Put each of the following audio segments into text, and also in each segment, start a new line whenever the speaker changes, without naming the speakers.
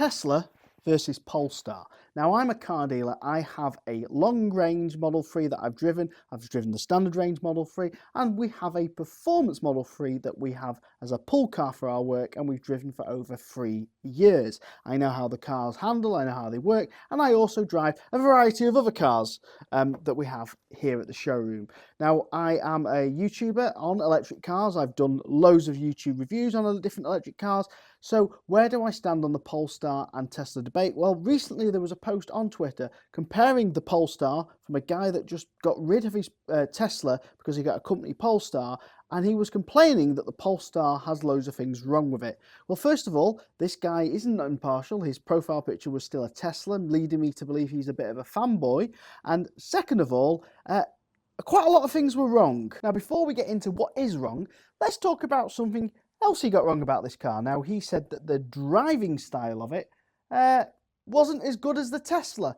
Tesla versus Polestar. Now, I'm a car dealer. I have a long-range Model 3 that I've driven. I've driven the standard range Model 3, and we have a performance Model 3 that we have as a pull car for our work, and we've driven for over 3 years. I know how the cars handle, I know how they work, and I also drive a variety of other cars that we have here at the showroom. Now, I am a YouTuber on electric cars. I've done loads of YouTube reviews on different electric cars. So where do I stand on the Polestar and Tesla debate? Well, recently there was a post on Twitter comparing the Polestar from a guy that just got rid of his Tesla because he got a company Polestar, and he was complaining that the Polestar has loads of things wrong with it. Well, first of all, this guy isn't impartial. His profile picture was still a Tesla, leading me to believe he's a bit of a fanboy. And second of all, quite a lot of things were wrong. Now, before we get into what is wrong, let's talk about something else he got wrong about this car. Now, he said that the driving style of it wasn't as good as the Tesla.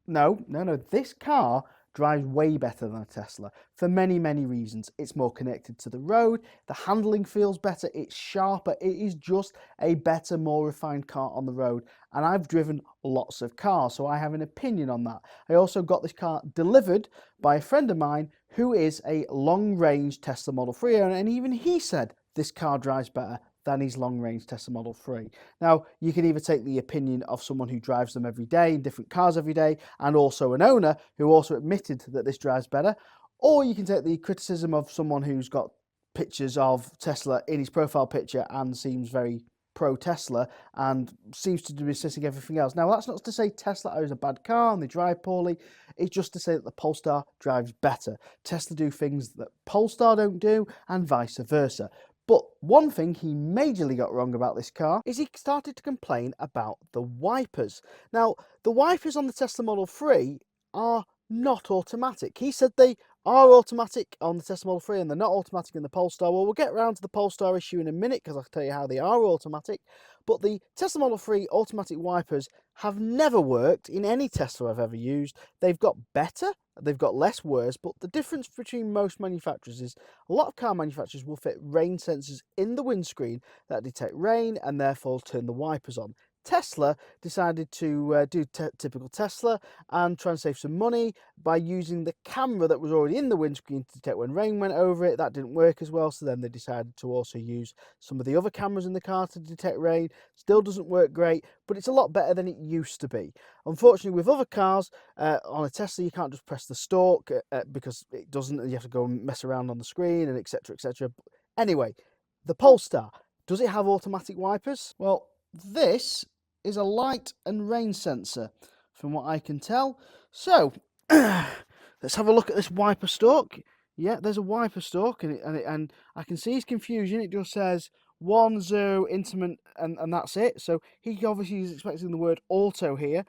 No, this car drives way better than a Tesla for many, many reasons. It's more connected to the road, the handling feels better, it's sharper, it is just a better, more refined car on the road. And I've driven lots of cars, so I have an opinion on that. I also got this car delivered by a friend of mine who is a long-range Tesla Model 3 owner, and even he said this car drives better than his long-range Tesla Model 3. Now, you can either take the opinion of someone who drives them every day, in different cars every day, and also an owner who also admitted that this drives better, or you can take the criticism of someone who's got pictures of Tesla in his profile picture and seems very pro-Tesla and seems to be dismissing everything else. Now, that's not to say Tesla is a bad car and they drive poorly. It's just to say that the Polestar drives better. Tesla do things that Polestar don't do, and vice versa. But one thing he majorly got wrong about this car is he started to complain about the wipers. Now, the wipers on the Tesla Model 3 are not automatic. He said they are automatic on the Tesla Model 3 and they're not automatic in the Polestar. Well, we'll get around to the Polestar issue in a minute because I'll tell you how they are automatic. But the Tesla Model 3 automatic wipers have never worked in any Tesla I've ever used. They've got better, they've got less worse, but the difference between most manufacturers is a lot of car manufacturers will fit rain sensors in the windscreen that detect rain and therefore turn the wipers on. Tesla decided to do typical Tesla and try and save some money by using the camera that was already in the windscreen to detect when rain went over it. That didn't work as well, so then they decided to also use some of the other cameras in the car to detect rain. Still doesn't work great, but it's a lot better than it used to be. Unfortunately, with other cars, on a Tesla, you can't just press the stalk because it doesn't, and you have to go and mess around on the screen and etc, etc. Anyway, the Polestar, does it have automatic wipers? Well, this is a light and rain sensor from what I can tell. So let's have a look at this wiper stalk. Yeah, there's a wiper stalk, and I can see his confusion. It just says 10 intimate and that's it. So he obviously is expecting the word auto here.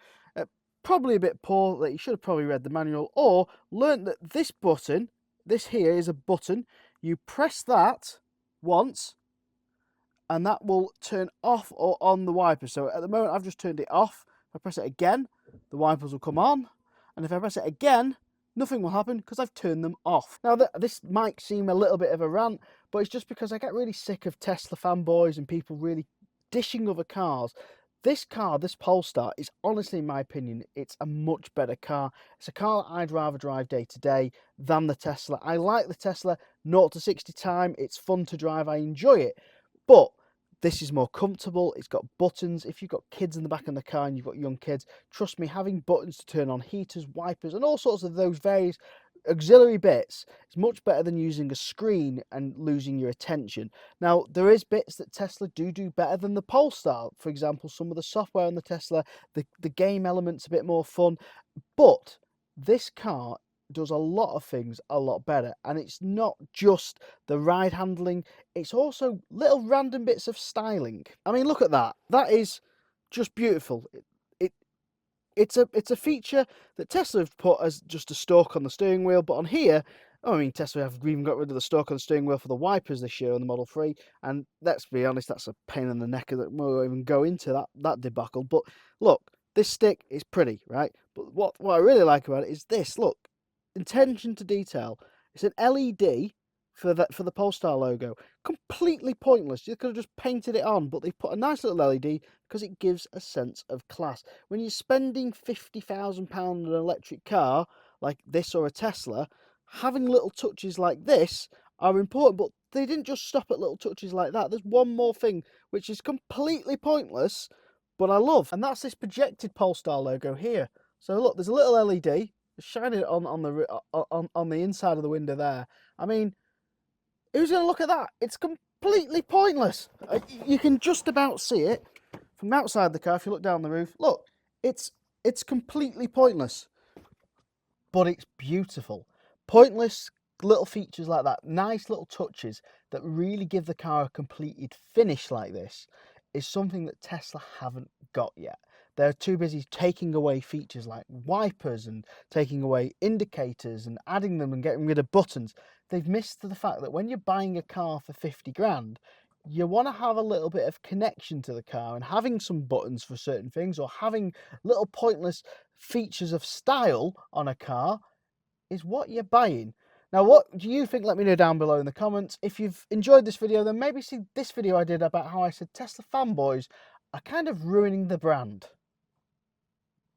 Probably a bit poor, that he should have probably read the manual or learnt that this button, this here is a button. You press that once and that will turn off or on the wipers. So at the moment I've just turned it off. If I press it again, the wipers will come on, and if I press it again, nothing will happen because I've turned them off. Now, this might seem a little bit of a rant, but it's just because I get really sick of Tesla fanboys and people really dishing other cars. This car, this Polestar, is honestly, in my opinion, it's a much better car. It's a car that I'd rather drive day to day than the Tesla. I like the Tesla 0 to 60 time. It's fun to drive. I enjoy it. But this is more comfortable. It's got buttons. If you've got kids in the back of the car and you've got young kids, trust me, having buttons to turn on heaters, wipers, and all sorts of those various auxiliary bits is much better than using a screen and losing your attention. Now, there is bits that Tesla do better than the Polestar. For example, some of the software on the Tesla, the game element's a bit more fun. But this car does a lot of things a lot better, and it's not just the ride handling, it's also little random bits of styling. I mean, look at that. That is just beautiful. It's a feature that Tesla have put as just a stalk on the steering wheel, but on here, I mean, Tesla have even got rid of the stalk on the steering wheel for the wipers this year on the Model 3, and let's be honest, that's a pain in the neck that we'll even go into that debacle. But look, this stick is pretty, right? But what I really like about it is this. Look, attention to detail. It's an LED for the Polestar logo. Completely pointless. You could have just painted it on, but they've put a nice little LED because it gives a sense of class. When you're spending £50,000 on an electric car like this or a Tesla, having little touches like this are important, but they didn't just stop at little touches like that. There's one more thing which is completely pointless, but I love, and that's this projected Polestar logo here. So look, there's a little LED shining on the inside of the window there. I mean, who's going to look at that? It's completely pointless. You can just about see it from outside the car if you look down the roof. Look, it's completely pointless, but it's beautiful. Pointless little features like that, nice little touches that really give the car a completed finish like this, is something that Tesla haven't got yet. They're too busy taking away features like wipers and taking away indicators and adding them and getting rid of buttons. They've missed the fact that when you're buying a car for 50 grand, you want to have a little bit of connection to the car, and having some buttons for certain things or having little pointless features of style on a car is what you're buying. Now, what do you think? Let me know down below in the comments. If you've enjoyed this video, then maybe see this video I did about how I said Tesla fanboys are kind of ruining the brand.